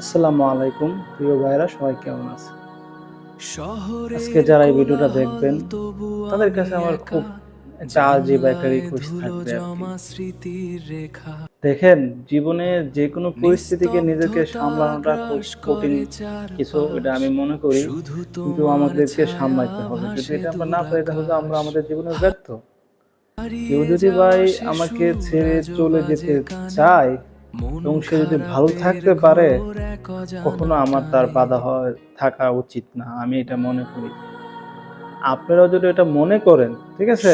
আসসালামু আলাইকুম প্রিয় ভাইরা, সবাই কেমন আছে? আজকে যারা এই ভিডিওটা দেখবেন তাদের কাছে আমার খুব একটা আজীব একটা রিকোয়েস্ট থাকবে আর কি। দেখেন, জীবনে যে কোনো পরিস্থিতিকে নিজেকে সামলানোটা খুব কঠিন কিছু, এটা আমি মনে করি। কিন্তু আমাদেরকে সামলাইতে হবে। যদি এটা আমরা না পারি তাহলে তো আমরা আমাদের জীবনে ব্যর্থ। কেউ যদি ভাই আমাকে ছেড়ে চলে যেতে চায় এবং সে যদি ভালো থাকতে পারে, কখনো আমার তার বাধা থাকা উচিত না, আমি এটা মনে করি। আপনারাও যদি এটা মনে করেন, ঠিক আছে,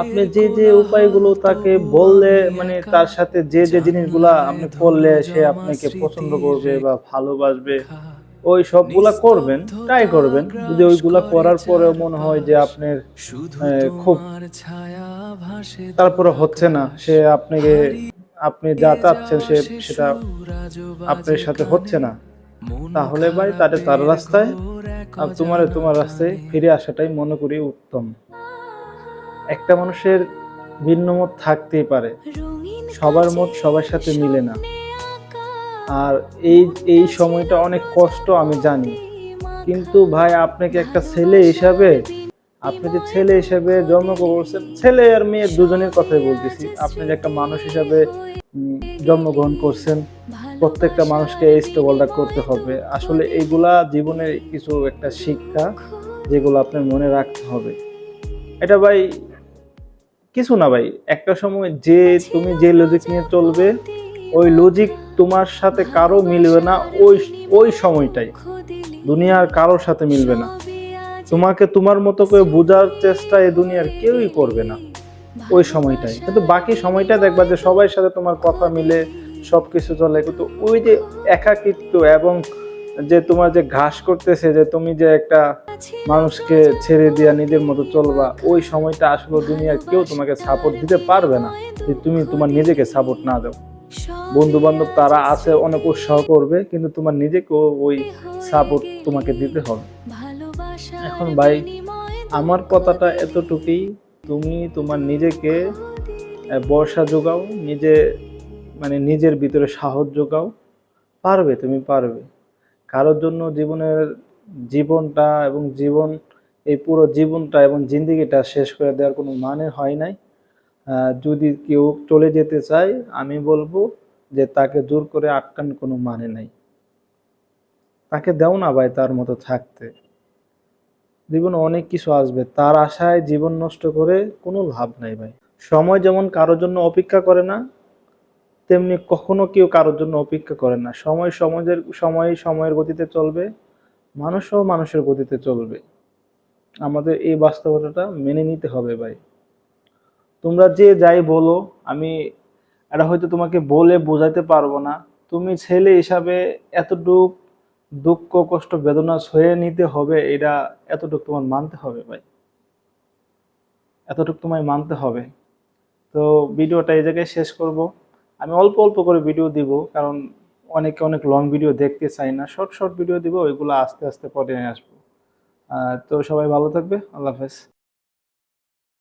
আপনি যে যে উপায়গুলো তাকে বললে, মানে তার সাথে যে যে জিনিসগুলা আপনি করলে সে আপনাকে পছন্দ করবে বা ভালোবাসবে, ওই সবগুলা করবেন, ট্রাই করবেন। যদি ওইগুলা করার পরেও মনে হয় যে আপনার খুব তারপরে হচ্ছে না, সে আপনাকে, আপনি যা চাচ্ছেন সেটা আপনার সাথে হচ্ছে না, তাহলে ভাই তাদের তার রাস্তায় আর তোমার রাস্তায় ফিরে আসাটাই মনে করি উত্তম। একটা মানুষের ভিন্ন মত থাকতেই পারে, সবার মত সবার সাথে মিলে না। আর এই এই সময়টা অনেক কষ্ট আমি জানি, কিন্তু ভাই আপনাকে একটা ছেলে হিসাবে, আপনি যে ছেলে হিসাবে জন্মগ্রহণ করছেন, ছেলে আর মেয়ে দুজনের কথাই বলতেছি, আপনি যে একটা মানুষ হিসাবে জন্মগ্রহণ করছেন, প্রত্যেকটা মানুষকে এই স্ট্রাগলটা করতে হবে। আসলে এইগুলা জীবনের কিছু একটা শিক্ষা, যেগুলো আপনার মনে রাখতে হবে। এটা ভাই কিছু না ভাই, একটা সময় যে তুমি যে লজিক নিয়ে চলবে, ওই লজিক তোমার সাথে কারো মিলবে না। ওই ওই সময়টাই দুনিয়ার কারোর সাথে মিলবে না। তোমাকে তোমার মতো করে বোঝার চেষ্টা এই দুনিয়ার কেউই করবে না ওই সময়টাই। কিন্তু বাকি সময়টা দেখবা যে সবার সাথে তোমার কথা মিলে, সবকিছু চলে। কিন্তু ওই যে একাকিত্ব এবং যে তোমার যে ঘাস করতেছে, যে তুমি যে একটা মানুষকে ছেড়ে দিয়া নিজের মতো চলবা, ওই সময়টা আসলে দুনিয়ার কেউ তোমাকে সাপোর্ট দিতে পারবে না যে তুমি তোমার নিজেকে সাপোর্ট না দাও। বন্ধু বান্ধব তারা আছে, অনেক উৎসাহ করবে, কিন্তু তোমার নিজেকেও ওই সাপোর্ট তোমাকে দিতে হবে। এখন ভাই আমার কথাটা এতটুকুই, তুমি তোমার নিজেকে ভরসা যোগাও, মানে নিজের ভিতরে সাহস যোগাও। পারবে, তুমি পারবে। কারোর জন্য জীবনটা এবং এই পুরো জীবনটা এবং জিন্দেগিটা শেষ করে দেওয়ার কোনো মানে হয় নাই। যদি কেউ চলে যেতে চায়, আমি বলবো যে তাকে জোর করে আটকানোর কোনো মানে নাই। তাকে দাও না ভাই তার মতো থাকতে। জীবনে অনেক কিছু আসবে, তার আশায় জীবন নষ্ট করে কোনো লাভ নাই ভাই। সময় যেমন কারোর জন্য অপেক্ষা করে না, তেমনি কখনো কেউ কারোর জন্য অপেক্ষা করে না। সময়ের গতিতে চলবে, মানুষও মানুষের গতিতে চলবে। আমাদের এই বাস্তবতাটা মেনে নিতে হবে ভাই। তোমরা যে যাই বলো, আমি এটা হয়তো তোমাকে বলে বোঝাতে পারবো না। তুমি ছেলে হিসাবে এতটুক দুঃখ কষ্ট বেদনা সয়ে নিতে হবে, এটা এতটুক তোমার মানতে হবে ভাই, এতটুক তোমায় মানতে হবে। তো ভিডিওটা এই জায়গায় শেষ করব। আমি অল্প অল্প করে ভিডিও দিব, কারণ অনেকে অনেক লং ভিডিও দেখতে চাই না, শর্ট শর্ট ভিডিও দিব, ওইগুলো আস্তে আস্তে পরে নিয়ে আসবো। তো সবাই ভালো থাকবে, আল্লাহ হাফেজ।